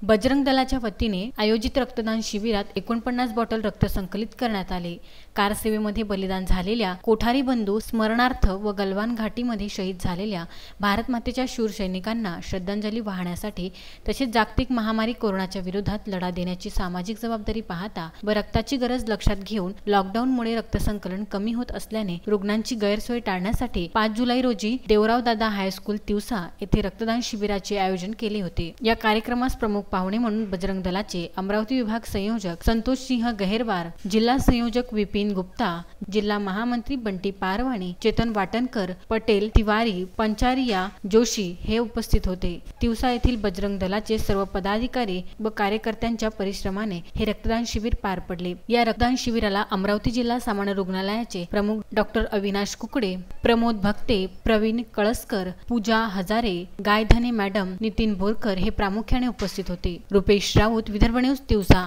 बजरंग दलाच्या वतीने आयोजित रक्तदान शिबिरात 49 बॉटल रक्त संकलित करण्यात आले। कारसेवेमध्ये बलिदान झालेल्या कोठारी बंधू स्मरणार्थ व गलवान घाटीमध्ये शहीद झालेल्या भारत मातेच्या शूर सैनिकांना श्रद्धांजली वाहण्यासाठी तसेच जागतिक महामारी कोरोनाच्या विरोधात लढा देण्याची सामाजिक जबाबदारी पाहता व रक्ताची गरज लक्षात घेऊन लॉकडाऊनमुळे रक्त संकलन कमी होत असल्याने रुग्णांची गैरसोय टाळण्यासाठी 5 जुलै रोजी देवराव दादा हायस्कूल तिवसा येथे रक्तदान शिबिराचे आयोजन केले होते। या कार्यक्रमास प्रमुख पाहुणे म्हणून बजरंग दलाचे अमरावती विभाग संयोजक संतोष सिंह गहेरवार, जिल्हा संयोजक विपिन गुप्ता, जिल्हा महामंत्री बंटी पारवाणी, चेतन वाटणकर, पटेल, तिवारी, पंचारिया, जोशी हे उपस्थित होते। तिवसा येथील बजरंग दलाचे सर्व पदाधिकारी व कार्यकर्त्यांच्या परिश्रमाने हे रक्तदान शिबिर पार पडले। या रक्तदान शिबिराला अमरावती जिल्हा सामान्य रुग्णालयाचे प्रमुख डॉक्टर अविनाश कुकडे, प्रमोद भक्ते, प्रवीण कळसकर, पूजा हजारे, गायधने मॅडम, नितीन बोरकर हे प्रामुख्याने उपस्थित होते। रुपेश राऊत, विदर्भ न्यूज, तिवसा।